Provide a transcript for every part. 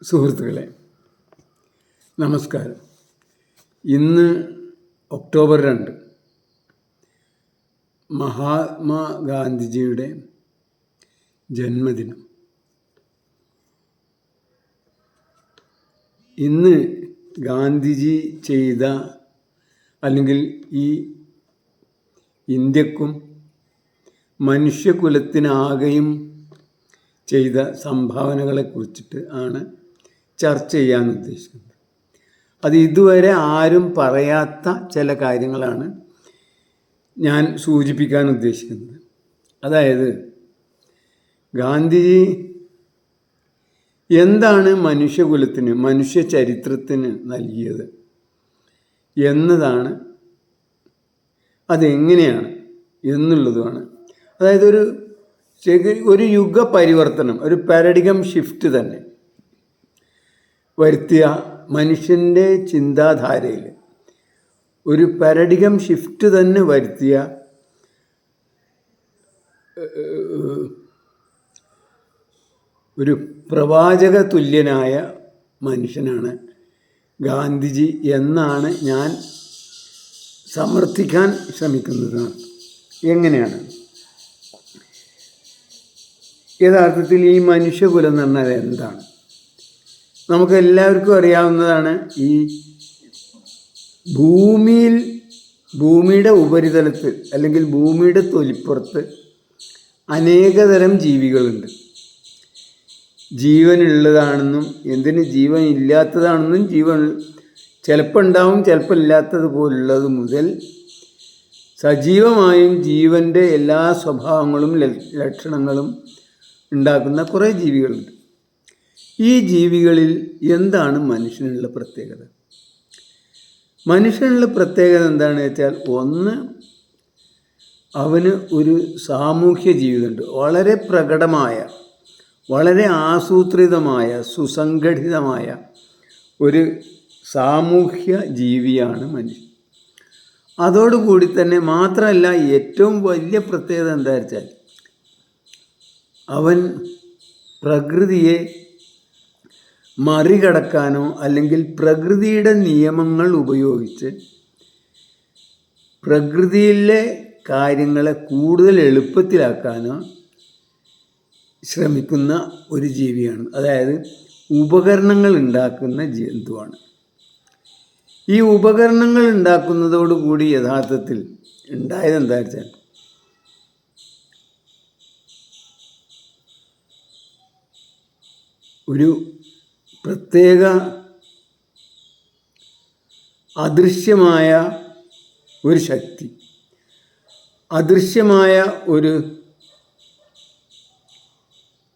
സുഹൃത്തുക്കളെ, നമസ്കാരം. ഇന്ന് ഒക്ടോബർ 2, മഹാത്മാഗാന്ധിജിയുടെ ജന്മദിനം. ഇന്ന് ഗാന്ധിജി ചെയ്ത, അല്ലെങ്കിൽ ഈ ഇന്ത്യക്കും മനുഷ്യകുലത്തിനാകെയും ചെയ്ത സംഭാവനകളെ കുറിച്ചിട്ട് ആണ് ചർച്ച ചെയ്യാൻ ഉദ്ദേശിക്കുന്നത്. അത് ഇതുവരെ ആരും പറയാത്ത ചില കാര്യങ്ങളാണ് ഞാൻ സൂചിപ്പിക്കാൻ ഉദ്ദേശിക്കുന്നത്. അതായത്, ഗാന്ധിജി എന്താണ് മനുഷ്യകുലത്തിന്, മനുഷ്യ ചരിത്രത്തിന് നൽകിയത് എന്നതാണ്, അതെങ്ങനെയാണ് എന്നുള്ളതുമാണ്. അതായത് ഒരു യുഗ പരിവർത്തനം, ഒരു പാരഡിഗം ഷിഫ്റ്റ് തന്നെ വരുത്തിയ, മനുഷ്യൻ്റെ ചിന്താധാരയിൽ ഒരു പാരഡിഗം ഷിഫ്റ്റ് തന്നെ വരുത്തിയ ഒരു പ്രവാചക തുല്യനായ മനുഷ്യനാണ് ഗാന്ധിജി എന്നാണ് ഞാൻ സമർത്ഥിക്കാൻ ശ്രമിക്കുന്നത്. എങ്ങനെയാണ് യഥാർത്ഥത്തിൽ ഈ മനുഷ്യകുലം എന്ന് പറഞ്ഞാൽ എന്താണ്? നമുക്ക് എല്ലാവർക്കും അറിയാവുന്നതാണ്, ഈ ഭൂമിയുടെ ഉപരിതലത്തിൽ, അല്ലെങ്കിൽ ഭൂമിയുടെ തൊലിപ്പുറത്ത് അനേകതരം ജീവികളുണ്ട്. ജീവനുള്ളതാണെന്നും ജീവൻ ഇല്ലാത്തതാണെന്നും, ജീവൻ ചിലപ്പോൾ ഉണ്ടാവും ചിലപ്പോൾ ഇല്ലാത്തത് പോലുള്ളത് മുതൽ സജീവമായും ജീവൻ്റെ എല്ലാ സ്വഭാവങ്ങളും ലക്ഷണങ്ങളും ഉണ്ടാക്കുന്ന കുറേ ജീവികളുണ്ട്. ഈ ജീവികളിൽ എന്താണ് മനുഷ്യനുള്ള പ്രത്യേകത? മനുഷ്യനുള്ള പ്രത്യേകത എന്താണെന്ന് വെച്ചാൽ, ഒന്ന്, അവന് ഒരു സാമൂഹ്യ ജീവിതമുണ്ട്. വളരെ പ്രകടമായ, വളരെ ആസൂത്രിതമായ, സുസംഘടിതമായ ഒരു സാമൂഹ്യ ജീവിയാണ് മനുഷ്യൻ. അതോടുകൂടി തന്നെ മാത്രമല്ല, ഏറ്റവും വലിയ പ്രത്യേകത എന്താ വെച്ചാൽ, അവൻ പ്രകൃതിയെ മറികടക്കാനോ അല്ലെങ്കിൽ പ്രകൃതിയുടെ നിയമങ്ങൾ ഉപയോഗിച്ച് പ്രകൃതിയിലെ കാര്യങ്ങളെ കൂടുതൽ എളുപ്പത്തിലാക്കാനോ ശ്രമിക്കുന്ന ഒരു ജീവിയാണ്. അതായത് ഉപകരണങ്ങൾ ഉണ്ടാക്കുന്ന ജന്തുവാണ്. ഈ ഉപകരണങ്ങൾ ഉണ്ടാക്കുന്നതോടുകൂടി യഥാർത്ഥത്തിൽ ഉണ്ടായതെന്താ വെച്ചാൽ, ഒരു പ്രത്യേക അദൃശ്യമായ ഒരു ശക്തി, അദൃശ്യമായ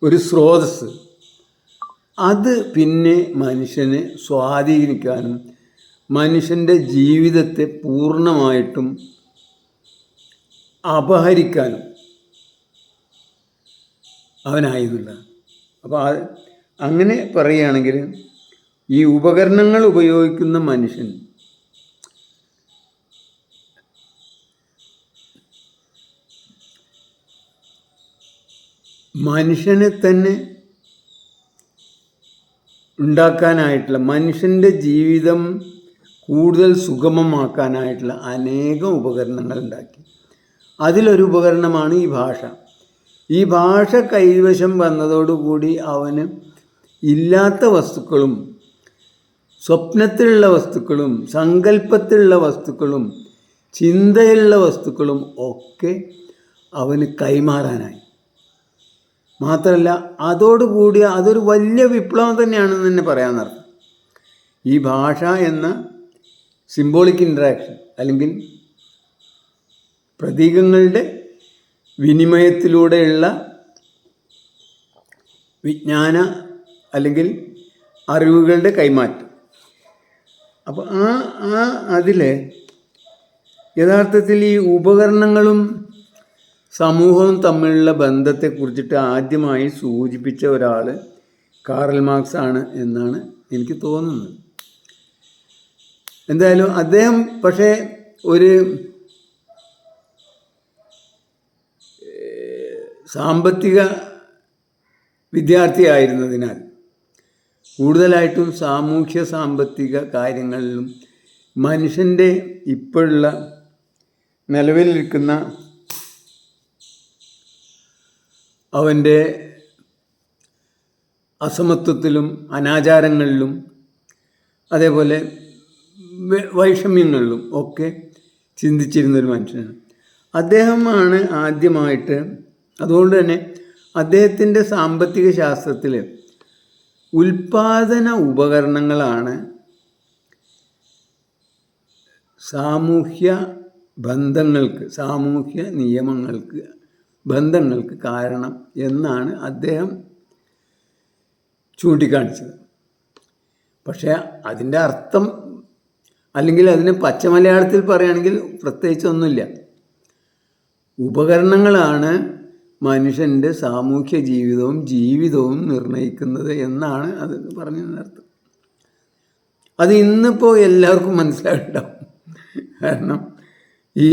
ഒരു സ്രോതസ്സ്, അത് പിന്നെ മനുഷ്യനെ സ്വാധീനിക്കാനും മനുഷ്യൻ്റെ ജീവിതത്തെ പൂർണ്ണമായിട്ടും അപഹരിക്കാനും അവനായിരുന്നില്ല. അപ്പോൾ അങ്ങനെ പറയുകയാണെങ്കിൽ, ഈ ഉപകരണങ്ങൾ ഉപയോഗിക്കുന്ന മനുഷ്യൻ മനുഷ്യനെ തന്നെ ഉണ്ടാക്കാനായിട്ടുള്ള, മനുഷ്യൻ്റെ ജീവിതം കൂടുതൽ സുഗമമാക്കാനായിട്ടുള്ള അനേകം ഉപകരണങ്ങൾ ഉണ്ടാക്കി. അതിലൊരു ഉപകരണമാണ് ഈ ഭാഷ. ഈ ഭാഷ കൈവശം വന്നതോടുകൂടി അവന് ഇല്ലാത്ത വസ്തുക്കളും, സ്വപ്നത്തിലുള്ള വസ്തുക്കളും, സങ്കല്പത്തിലുള്ള വസ്തുക്കളും, ചിന്തയിലുള്ള വസ്തുക്കളും ഒക്കെ അവന് കൈമാറാനായി. മാത്രമല്ല, അതോടുകൂടി അതൊരു വലിയ വിപ്ലവം തന്നെയാണെന്ന് തന്നെ പറയാമെന്നർത്ഥം. ഈ ഭാഷ എന്ന സിംബോളിക് ഇൻട്രാക്ഷൻ, അല്ലെങ്കിൽ പ്രതീകങ്ങളുടെ വിനിമയത്തിലൂടെയുള്ള വിജ്ഞാന അല്ലെങ്കിൽ അറിവുകളുടെ കൈമാറ്റം. അപ്പോൾ അതിൽ യഥാർത്ഥത്തിൽ ഈ ഉപകരണങ്ങളും സമൂഹവും തമ്മിലുള്ള ബന്ധത്തെക്കുറിച്ചിട്ട് ആദ്യമായി സൂചിപ്പിച്ച ഒരാൾ കാറൽ മാർക്സ് ആണ് എന്നാണ് എനിക്ക് തോന്നുന്നത്. എന്തായാലും അദ്ദേഹം പക്ഷേ ഒരു സാമ്പത്തിക വിദ്യാർത്ഥിയായിരുന്നതിനാൽ കൂടുതലായിട്ടും സാമൂഹ്യ സാമ്പത്തിക കാര്യങ്ങളിലും മനുഷ്യൻ്റെ ഇപ്പോഴുള്ള നിലവിലിരിക്കുന്ന അവൻ്റെ അസമത്വത്തിലും അനാചാരങ്ങളിലും അതേപോലെ വൈഷമ്യങ്ങളിലും ഒക്കെ ചിന്തിച്ചിരുന്നൊരു മനുഷ്യനാണ്. അദ്ദേഹമാണ് ആദ്യമായിട്ട്, അതുകൊണ്ട് തന്നെ അദ്ദേഹത്തിൻ്റെ സാമ്പത്തിക ശാസ്ത്രത്തിൽ ഉൽപാദന ഉപകരണങ്ങളാണ് സാമൂഹ്യ ബന്ധങ്ങൾക്ക്, സാമൂഹ്യ നിയമങ്ങൾക്ക്, ബന്ധങ്ങൾക്ക് കാരണം എന്നാണ് അദ്ദേഹം ചൂണ്ടിക്കാണിച്ചത്. പക്ഷേ അതിൻ്റെ അർത്ഥം, അല്ലെങ്കിൽ അതിന് പച്ചമലയാളത്തിൽ പറയുകയാണെങ്കിൽ പ്രത്യേകിച്ചൊന്നുമില്ല. ഉപകരണങ്ങളാണ് മനുഷ്യൻ്റെ സാമൂഹ്യ ജീവിതവും നിർണ്ണയിക്കുന്നത് എന്നാണ് അത് പറഞ്ഞതിനർത്ഥം. അത് ഇന്നിപ്പോൾ എല്ലാവർക്കും മനസ്സിലായിട്ടുണ്ടാവും. കാരണം ഈ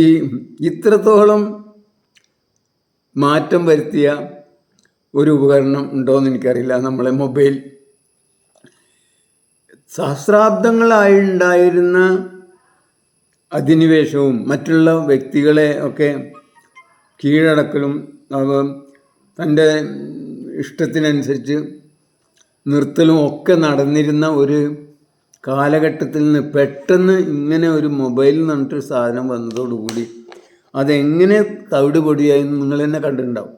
ഇത്രത്തോളം മാറ്റം വരുത്തിയ ഒരു ഉപകരണം ഉണ്ടോയെന്ന് എനിക്കറിയില്ല, നമ്മളെ മൊബൈൽ. സഹസ്രാബ്ദങ്ങളായി ഉണ്ടായിരുന്ന അധിനിവേശവും മറ്റുള്ള വ്യക്തികളെ ഒക്കെ കീഴടക്കലും തൻ്റെ ഇഷ്ടത്തിനനുസരിച്ച് നിർത്തലും ഒക്കെ നടന്നിരുന്ന ഒരു കാലഘട്ടത്തിൽ നിന്ന് പെട്ടെന്ന് ഇങ്ങനെ ഒരു മൊബൈൽ എന്ന് പറഞ്ഞിട്ടൊരു സാധനം വന്നതോടുകൂടി അതെങ്ങനെ തവിട് പൊടിയായി നിങ്ങൾ തന്നെ കണ്ടിട്ടുണ്ടാവും.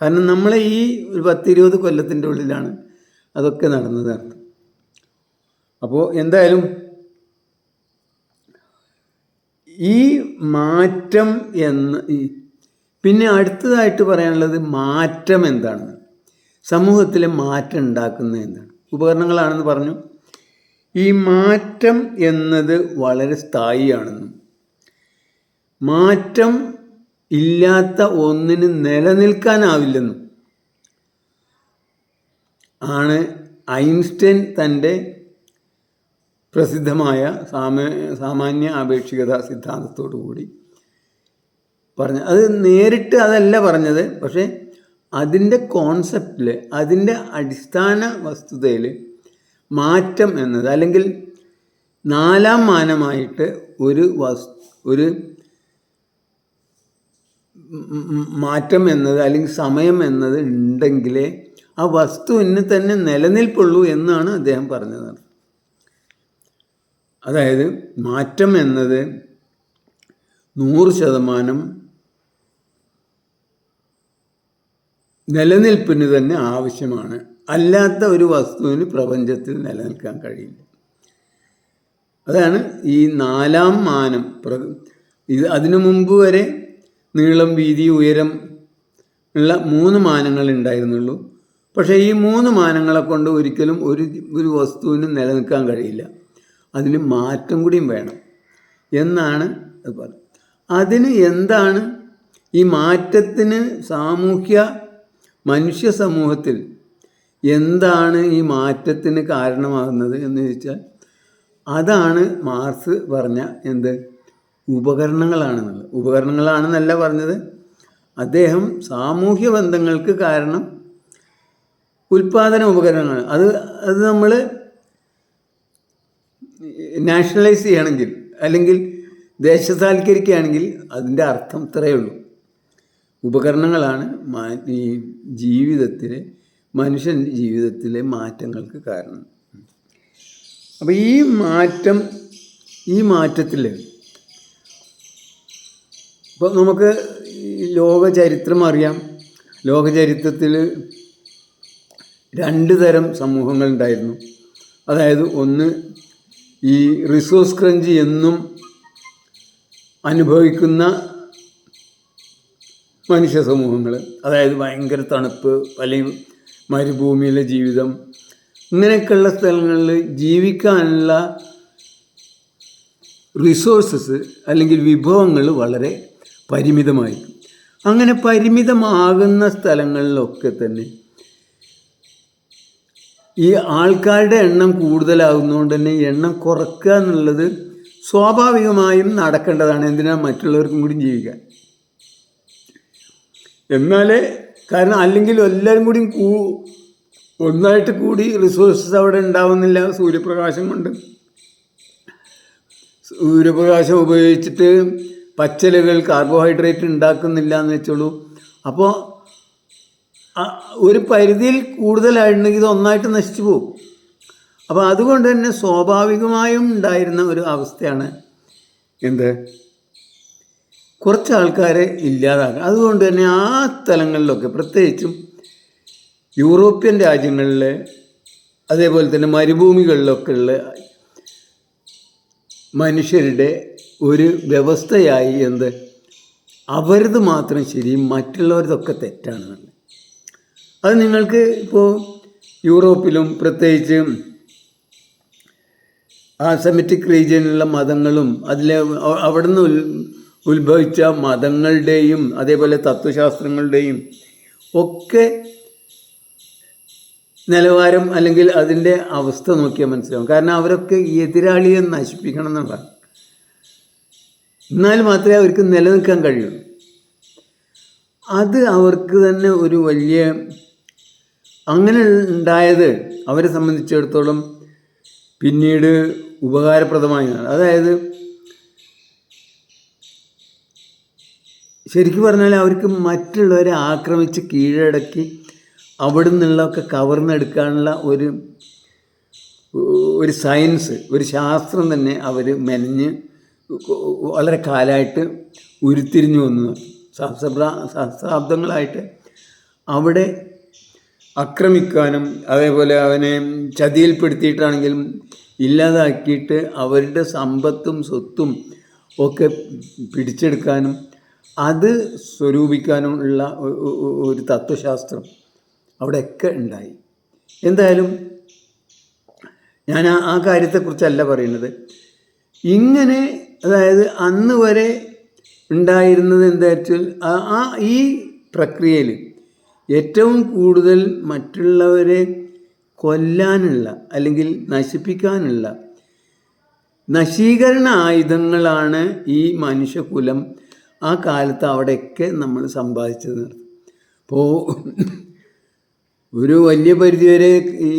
കാരണം നമ്മളെ ഈ ഒരു 10-20 കൊല്ലത്തിൻ്റെ ഉള്ളിലാണ് അതൊക്കെ നടന്നത്. അപ്പോൾ എന്തായാലും ഈ മാറ്റം പിന്നെ അടുത്തതായിട്ട് പറയാനുള്ളത് മാറ്റം എന്താണ്, സമൂഹത്തിലെ മാറ്റം ഉണ്ടാക്കുന്നത് എന്താണ്, ഉപകരണങ്ങളാണെന്ന് പറഞ്ഞു. ഈ മാറ്റം എന്നത് വളരെ സ്ഥായിയാണെന്നും മാറ്റം ഇല്ലാത്ത ഒന്നിന് നിലനിൽക്കാനാവില്ലെന്നും ആണ് ഐൻസ്റ്റൈൻ തൻ്റെ പ്രസിദ്ധമായ സാമാന്യ ആപേക്ഷികത സിദ്ധാന്തത്തോടു കൂടി പറഞ്ഞത്. അത് നേരിട്ട് അതല്ല പറഞ്ഞത്, പക്ഷേ അതിൻ്റെ കോൺസെപ്റ്റിൽ, അതിൻ്റെ അടിസ്ഥാന വസ്തുതയിൽ മാറ്റം എന്നത്, അല്ലെങ്കിൽ നാലാം മാനമായിട്ട് ഒരു മാറ്റം എന്നത്, അല്ലെങ്കിൽ സമയം എന്നത് ഉണ്ടെങ്കിലേ ആ വസ്തുവിന് തന്നെ നിലനിൽപ്പുള്ളൂ എന്നാണ് അദ്ദേഹം പറഞ്ഞത്. അതായത് മാറ്റം എന്നത് 100% നിലനിൽപ്പിന് തന്നെ ആവശ്യമാണ്. അല്ലാത്ത ഒരു വസ്തുവിന് പ്രപഞ്ചത്തിൽ നിലനിൽക്കാൻ കഴിയില്ല. അതാണ് ഈ നാലാം മാനം. അതിനു മുമ്പ് വരെ നീളം, വീതി, ഉയരം ഉള്ള 3 മാനങ്ങൾ ഉണ്ടായിരുന്നുള്ളൂ. പക്ഷേ ഈ 3 മാനങ്ങളെ കൊണ്ട് ഒരിക്കലും ഒരു വസ്തുവിന് നിലനിൽക്കാൻ കഴിയില്ല. അതിന് മാറ്റം കൂടിയും വേണം എന്നാണ് അത് പറയുന്നത്. അതിന് എന്താണ് ഈ മാറ്റത്തിന് മനുഷ്യ സമൂഹത്തിൽ എന്താണ് ഈ മാറ്റത്തിന് കാരണമാകുന്നത് എന്ന് ചോദിച്ചാൽ അതാണ് മാർക്സ് പറഞ്ഞ ഉപകരണങ്ങളാണെന്നുള്ളത്. ഉപകരണങ്ങളാണെന്നല്ല പറഞ്ഞത്, അദ്ദേഹം സാമൂഹ്യ ബന്ധങ്ങൾക്ക് കാരണം ഉൽപാദന ഉപകരണങ്ങൾ. അത് നമ്മൾ നാഷണലൈസ് ചെയ്യണമെങ്കിൽ, അല്ലെങ്കിൽ ദേശസാൽക്കരിക്കുകയാണെങ്കിൽ അതിൻ്റെ അർത്ഥം ഇത്രയേ ഉള്ളൂ. ഉപകരണങ്ങളാണ് ഈ മനുഷ്യൻ്റെ ജീവിതത്തിലെ മാറ്റങ്ങൾക്ക് കാരണം. അപ്പോൾ ഈ മാറ്റത്തിൽ ഇപ്പോൾ നമുക്ക് ലോക ചരിത്രം അറിയാം. ലോക ചരിത്രത്തിൽ 2 തരം സമൂഹങ്ങളുണ്ടായിരുന്നു. അതായത് ഒന്ന് ഈ റിസോഴ്സ് ക്രഞ്ച് എന്നും അനുഭവിക്കുന്ന മനുഷ്യ സമൂഹങ്ങൾ, അതായത് ഭയങ്കര തണുപ്പ്, അല്ലെങ്കിൽ മരുഭൂമിയിലെ ജീവിതം, ഇങ്ങനെയൊക്കെയുള്ള സ്ഥലങ്ങളിൽ ജീവിക്കാനുള്ള റിസോഴ്സസ് അല്ലെങ്കിൽ വിഭവങ്ങൾ വളരെ പരിമിതമായിരിക്കും. അങ്ങനെ പരിമിതമാകുന്ന സ്ഥലങ്ങളിലൊക്കെ തന്നെ ഈ ആൾക്കാരുടെ എണ്ണം കൂടുതലാകുന്നതുകൊണ്ട് തന്നെ എണ്ണം കുറയ്ക്കുക എന്നുള്ളത് സ്വാഭാവികമായും നടക്കേണ്ടതാണ്. എന്തിനാണ് മറ്റുള്ളവർക്കും കൂടി ജീവിക്കാൻ. എന്നാലേ, കാരണം അല്ലെങ്കിൽ എല്ലാവരും കൂടി ഒന്നായിട്ട് കൂടി റിസോഴ്സസ് അവിടെ ഉണ്ടാവുന്നില്ല. സൂര്യപ്രകാശം കൊണ്ട്, സൂര്യപ്രകാശം ഉപയോഗിച്ചിട്ട് പച്ചിലകൾ കാർബോഹൈഡ്രേറ്റ് ഉണ്ടാക്കുന്നില്ല എന്ന് വെച്ചോളൂ. അപ്പോൾ ഒരു പരിധിയിൽ കൂടുതലായിട്ടുണ്ടെങ്കിൽ ഇത് ഒന്നായിട്ട് നശിച്ചു പോകും. അപ്പോൾ അതുകൊണ്ട് തന്നെ സ്വാഭാവികമായും ഉണ്ടായിരുന്ന ഒരു അവസ്ഥയാണ് എന്ത്, കുറച്ച് ആൾക്കാരെ ഇല്ലാതാക്കുക. അതുകൊണ്ട് തന്നെ ആ സ്ഥലങ്ങളിലൊക്കെ, പ്രത്യേകിച്ചും യൂറോപ്യൻ രാജ്യങ്ങളിൽ, അതേപോലെ തന്നെ മരുഭൂമികളിലൊക്കെ ഉള്ള മനുഷ്യരുടെ ഒരു വ്യവസ്ഥയായി എന്ത്, അവരത് മാത്രം ശരിയും മറ്റുള്ളവരതൊക്കെ തെറ്റാണ്. അത് നിങ്ങൾക്ക് ഇപ്പോൾ യൂറോപ്പിലും പ്രത്യേകിച്ച് ആ സെമിറ്റിക് റീജിയനിലുള്ള മതങ്ങളും അവിടെ നിന്ന് ഉത്ഭവിച്ച മതങ്ങളുടെയും അതേപോലെ തത്വശാസ്ത്രങ്ങളുടെയും ഒക്കെ നിലവാരം അല്ലെങ്കിൽ അതിൻ്റെ അവസ്ഥ നോക്കിയാൽ മനസ്സിലാവും. കാരണം അവരൊക്കെ എതിരാളിയെ നശിപ്പിക്കണം എന്നുള്ളതാണ്. എന്നാൽ മാത്രമേ അവർക്ക് നിലനിൽക്കാൻ കഴിയുള്ളൂ. അത് അവർക്ക് തന്നെ ഒരു വലിയ, അങ്ങനെ ഉണ്ടായത് അവരെ സംബന്ധിച്ചിടത്തോളം പിന്നീട് ഉപകാരപ്രദമായി. അതായത് ശരിക്കും പറഞ്ഞാൽ അവർക്ക് മറ്റുള്ളവരെ ആക്രമിച്ച് കീഴടക്കി അവിടെ നിന്നുള്ളതൊക്കെ കവർന്നെടുക്കാനുള്ള ഒരു സയൻസ്, ഒരു ശാസ്ത്രം തന്നെ അവർ മെനഞ്ഞ് വളരെ കാലമായിട്ട് ഉരുത്തിരിഞ്ഞു വന്നു. സഹസ്രാബ്ദങ്ങളായിട്ട് അവിടെ ആക്രമിക്കാനും അതേപോലെ അവനെ ചതിയിൽപ്പെടുത്തിയിട്ടാണെങ്കിലും ഇല്ലാതാക്കിയിട്ട് അവരുടെ സമ്പത്തും സ്വത്തും ഒക്കെ പിടിച്ചെടുക്കാനും അത് സ്വരൂപിക്കാനും ഉള്ള ഒരു തത്വശാസ്ത്രം അവിടെയൊക്കെ ഉണ്ടായി. എന്തായാലും ഞാൻ ആ കാര്യത്തെക്കുറിച്ചല്ല പറയുന്നത്. ഇങ്ങനെ, അതായത് അന്ന് വരെ ഉണ്ടായിരുന്നത് എന്താ വെച്ചാൽ ഈ പ്രക്രിയയിൽ ഏറ്റവും കൂടുതൽ മറ്റുള്ളവരെ കൊല്ലാനുള്ള അല്ലെങ്കിൽ നശിപ്പിക്കാനുള്ള നശീകരണ ആയുധങ്ങളാണ് ഈ മനുഷ്യകുലം ആ കാലത്ത് അവിടെയൊക്കെ നമ്മൾ സമ്പാദിച്ചത്. അപ്പോൾ ഒരു വലിയ പരിധിവരെ ഈ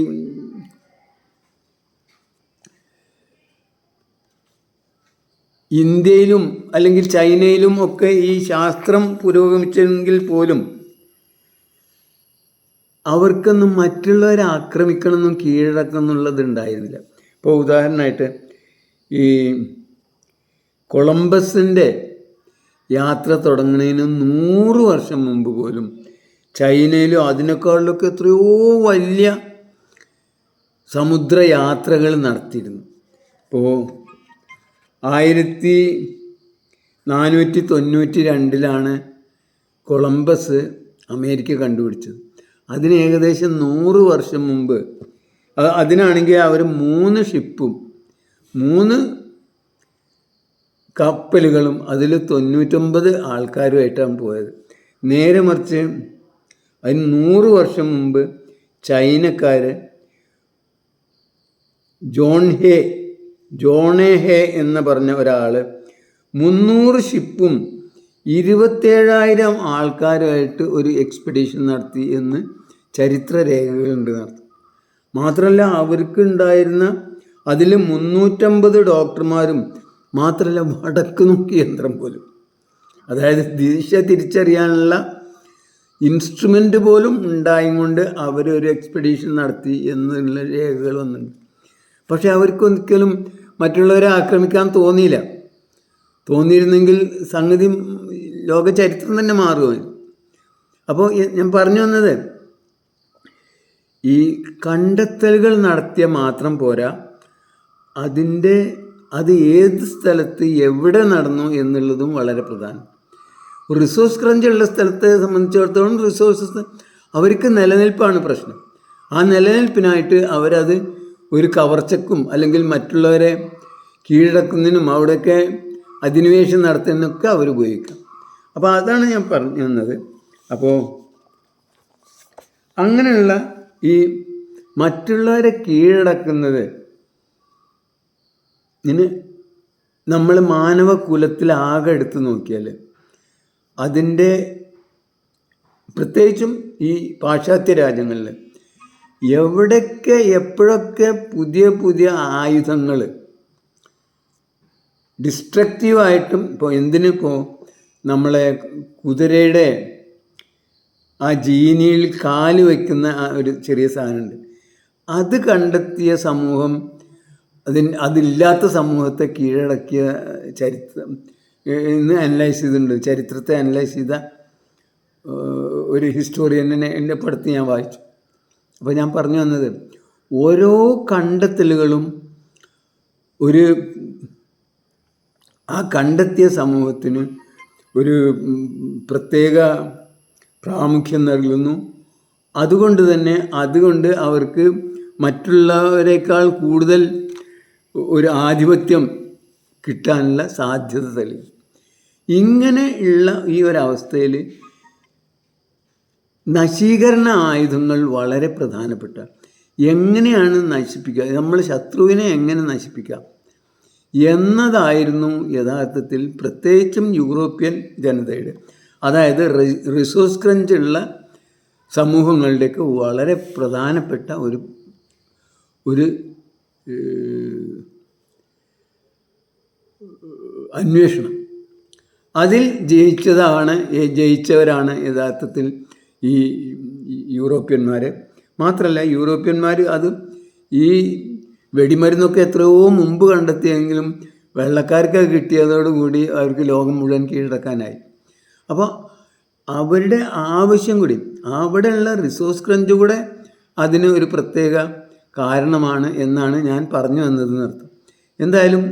ഇന്ത്യയിലും അല്ലെങ്കിൽ ചൈനയിലും ഒക്കെ ഈ ശാസ്ത്രം പുരോഗമിച്ചെങ്കിൽ പോലും അവർക്കൊന്നും മറ്റുള്ളവരെ ആക്രമിക്കണമെന്നും കീഴടക്കണം എന്നുള്ളത് ഉണ്ടായിരുന്നില്ല. ഇപ്പോൾ ഉദാഹരണമായിട്ട് ഈ കൊളംബസിൻ്റെ യാത്ര തുടങ്ങുന്നതിന് 100 വർഷം മുമ്പ് പോലും ചൈനയിലും അതിനേക്കാളിലൊക്കെ എത്രയോ വലിയ സമുദ്രയാത്രകൾ നടത്തിയിരുന്നു. ഇപ്പോൾ 1492 കൊളംബസ് അമേരിക്ക കണ്ടുപിടിച്ചത്. അതിന് ഏകദേശം 100 വർഷം മുമ്പ്, അതിനാണെങ്കിൽ അവർ 3 ഷിപ്പും 3 കപ്പലുകളും അതിൽ 99 ആൾക്കാരുമായിട്ടാണ് പോയത്. നേരെ മറിച്ച് അതിന് 100 വർഷം മുമ്പ് ചൈനക്കാർ ജോണേ ഹേ എന്ന് പറഞ്ഞ ഒരാൾ 300 ഷിപ്പും 27,000 ആൾക്കാരുമായിട്ട് ഒരു എക്സ്പെഡീഷൻ നടത്തി എന്ന് ചരിത്രരേഖകളുണ്ട്. മാത്രമല്ല അവർക്കുണ്ടായിരുന്ന അതിൽ 350 ഡോക്ടർമാരും, മാത്രമല്ല വടക്ക് നോക്കി യന്ത്രം പോലും, അതായത് ദിശ തിരിച്ചറിയാനുള്ള ഇൻസ്ട്രുമെൻ്റ് പോലും ഉണ്ടായിക്കൊണ്ട് അവരൊരു എക്സ്പെഡീഷൻ നടത്തി എന്നുള്ള രേഖകൾ വന്നിട്ടുണ്ട്. പക്ഷെ അവർക്കൊരിക്കലും മറ്റുള്ളവരെ ആക്രമിക്കാൻ തോന്നിയില്ല. തോന്നിയിരുന്നെങ്കിൽ സംഗതി ലോക ചരിത്രം തന്നെ മാറുമായിരുന്നു. അപ്പോൾ ഞാൻ പറഞ്ഞു വന്നത്, ഈ കണ്ടെത്തലുകൾ നടത്തിയ മാത്രം പോരാ, അത് ഏത് സ്ഥലത്ത് എവിടെ നടന്നു എന്നുള്ളതും വളരെ പ്രധാനം. റിസോഴ്സ് ക്രഞ്ചുള്ള സ്ഥലത്തെ സംബന്ധിച്ചിടത്തോളം റിസോഴ്സസ് അവർക്ക് നിലനിൽപ്പാണ് പ്രശ്നം. ആ നിലനിൽപ്പിനായിട്ട് അവരത് ഒരു കവർച്ചക്കും അല്ലെങ്കിൽ മറ്റുള്ളവരെ കീഴടക്കുന്നതിനും അവിടെയൊക്കെ അധിനിവേശം നടത്തുന്നതിനൊക്കെ അവർ ഉപയോഗിക്കാം. അപ്പോൾ അതാണ് ഞാൻ പറഞ്ഞു തന്നത്. അപ്പോൾ അങ്ങനെയുള്ള ഈ മറ്റുള്ളവരെ കീഴടക്കുന്നത് നമ്മൾ മാനവകുലത്തിലാകെ എടുത്ത് നോക്കിയാൽ അതിൻ്റെ, പ്രത്യേകിച്ചും ഈ പാശ്ചാത്യ രാജ്യങ്ങളിൽ എവിടെയൊക്കെ എപ്പോഴൊക്കെ പുതിയ പുതിയ ആയുധങ്ങൾ ഡിസ്ട്രക്റ്റീവായിട്ടും, ഇപ്പോൾ എന്തിനിപ്പോൾ നമ്മളെ കുതിരയുടെ ആ ജീനിയിൽ കാല് വയ്ക്കുന്ന ആ ഒരു ചെറിയ സാധനമുണ്ട്, അത് കണ്ടെത്തിയ സമൂഹം അതില്ലാത്ത സമൂഹത്തെ കീഴടക്കിയ ചരിത്രം ഇന്ന് അനലൈസ് ചെയ്തിട്ടുണ്ട്. ചരിത്രത്തെ അനലൈസ് ചെയ്ത ഒരു ഹിസ്റ്റോറിയനെ എൻ്റെ പഠിത്തം ഞാൻ വായിച്ചു. അപ്പോൾ ഞാൻ പറഞ്ഞു വന്നത്, ഓരോ കണ്ടെത്തലുകളും ആ കണ്ടെത്തിയ സമൂഹത്തിന് ഒരു പ്രത്യേക പ്രാമുഖ്യം നൽകുന്നു. അതുകൊണ്ട് അവർക്ക് മറ്റുള്ളവരെക്കാൾ കൂടുതൽ ഒരു ആധിപത്യം കിട്ടാനുള്ള സാധ്യത തെളിയും. ഇങ്ങനെയുള്ള ഈ ഒരവസ്ഥയിൽ നശീകരണ ആയുധങ്ങൾ വളരെ പ്രധാനപ്പെട്ട, എങ്ങനെയാണ് നശിപ്പിക്കുക, നമ്മൾ ശത്രുവിനെ എങ്ങനെ നശിപ്പിക്കാം എന്നതായിരുന്നു യഥാർത്ഥത്തിൽ പ്രത്യേകിച്ചും യൂറോപ്യൻ ജനതയുടെ, അതായത് റിസോഴ്സ് ക്രഞ്ചുള്ള സമൂഹങ്ങളുടെയൊക്കെ വളരെ പ്രധാനപ്പെട്ട ഒരു അന്വേഷണം. അതിൽ ജയിച്ചവരാണ് യഥാർത്ഥത്തിൽ ഈ യൂറോപ്യന്മാർ. മാത്രമല്ല, യൂറോപ്യന്മാർ അത് ഈ വെടിമരുന്നൊക്കെ എത്രയോ മുമ്പ് കണ്ടെത്തിയെങ്കിലും വെള്ളക്കാർക്ക് കിട്ടിയതോടുകൂടി അവർക്ക് ലോകം മുഴുവൻ കീഴടക്കാനായി. അപ്പോൾ അവരുടെ ആവശ്യം കൂടി, അവിടെയുള്ള റിസോഴ്സ് ക്രഞ്ച് കൂടെ അതിന് ഒരു പ്രത്യേക കാരണമാണ് എന്നാണ് ഞാൻ പറഞ്ഞു വന്നതെന്ന് അർത്ഥം. എന്തായാലും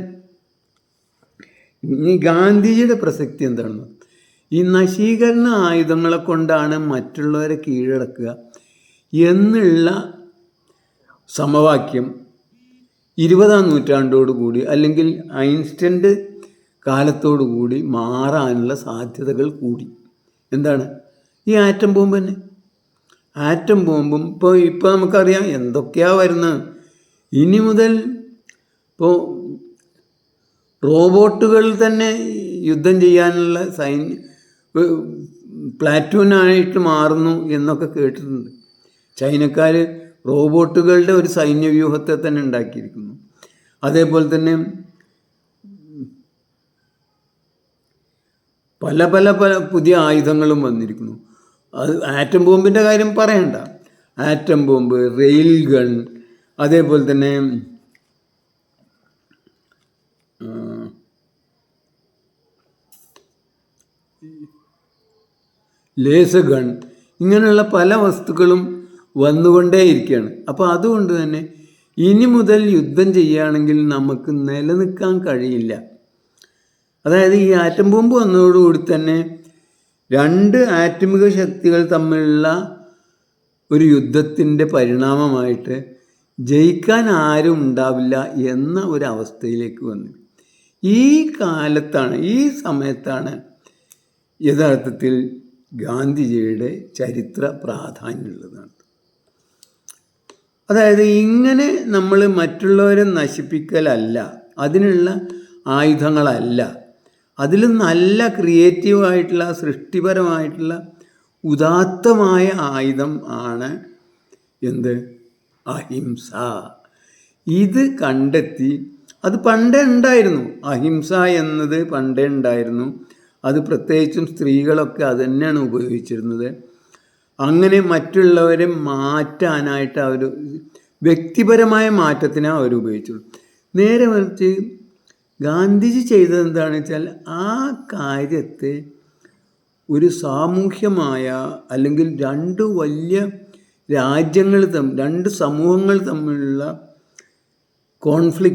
ഈ ഗാന്ധിജിയുടെ പ്രസക്തി എന്താണെന്ന്, ഈ നശീകരണ ആയുധങ്ങളെ കൊണ്ടാണ് മറ്റുള്ളവരെ കീഴടക്കുക എന്നുള്ള സമവാക്യം 20-ാം നൂറ്റാണ്ടോടുകൂടി അല്ലെങ്കിൽ ഐൻസ്റ്റൈൻ്റെ കാലത്തോടുകൂടി മാറാനുള്ള സാധ്യതകൾ കൂടി. എന്താണ്? ഈ ആറ്റം ബോംബ് തന്നെ. ആറ്റം ബോംബും ഇപ്പോൾ നമുക്കറിയാം എന്തൊക്കെയാണ് വരുന്നത്. ഇനി മുതൽ ഇപ്പോൾ റോബോട്ടുകൾ തന്നെ യുദ്ധം ചെയ്യാനുള്ള പ്ലാറ്റൂണായിട്ട് മാറുന്നു എന്നൊക്കെ കേട്ടിട്ടുണ്ട്. ചൈനക്കാർ റോബോട്ടുകളുടെ ഒരു സൈന്യവ്യൂഹത്തെ തന്നെ ഉണ്ടാക്കിയിരിക്കുന്നു. അതേപോലെ തന്നെ പല പല പല പുതിയ ആയുധങ്ങളും വന്നിരിക്കുന്നു. അത് ആറ്റം ബോംബിൻ്റെ കാര്യം പറയണ്ട. ആറ്റം ബോംബ്, റെയിൽ ഗൺ, അതേപോലെ തന്നെ ലേസർ ഗൺ, ഇങ്ങനെയുള്ള പല വസ്തുക്കളും വന്നുകൊണ്ടേയിരിക്കുകയാണ്. അപ്പോൾ അതുകൊണ്ട് തന്നെ ഇനി മുതൽ യുദ്ധം ചെയ്യുകയാണെങ്കിൽ നമുക്ക് നിലനിൽക്കാൻ കഴിയില്ല. അതായത് ഈ ആറ്റം ബോംബ് വന്നതോടുകൂടി തന്നെ 2 ആറ്റമിക ശക്തികൾ തമ്മിലുള്ള ഒരു യുദ്ധത്തിൻ്റെ പരിണാമമായിട്ട് ജയിക്കാൻ ആരും ഉണ്ടാവില്ല എന്ന ഒരവസ്ഥയിലേക്ക് വന്നു. ഈ കാലത്താണ്, ഈ സമയത്താണ് യഥാർത്ഥത്തിൽ ഗാന്ധിജിയുടെ ചരിത്ര പ്രാധാന്യമുള്ളതാണ്. അതായത് ഇങ്ങനെ നമ്മൾ മറ്റുള്ളവരെ നശിപ്പിക്കലല്ല, അതിനുള്ള ആയുധങ്ങളല്ല, അതിൽ നല്ല ക്രിയേറ്റീവായിട്ടുള്ള സൃഷ്ടിപരമായിട്ടുള്ള ഉദാത്തമായ ആയുധം ആണ് എന്ത്? അഹിംസ. ഇത് കണ്ടെത്തി. അത് പണ്ടേ ഉണ്ടായിരുന്നു, അഹിംസ എന്നത് പണ്ടേ ഉണ്ടായിരുന്നു. അത് പ്രത്യേകിച്ചും സ്ത്രീകളൊക്കെ അത് തന്നെയാണ് ഉപയോഗിച്ചിരുന്നത്. അങ്ങനെ മറ്റുള്ളവരെ മാറ്റാനായിട്ട് അവർ വ്യക്തിപരമായ മാറ്റത്തിനാണ് അവർ ഉപയോഗിച്ചത്. നേരെ മറിച്ച് ഗാന്ധിജി ചെയ്തത് എന്താണെന്ന് വെച്ചാൽ ആ കാര്യത്തെ ഒരു സാമൂഹ്യമായ അല്ലെങ്കിൽ 2 വലിയ രാജ്യങ്ങൾ 2 സമൂഹങ്ങൾ തമ്മിലുള്ള കോൺഫ്ലിക്റ്റ്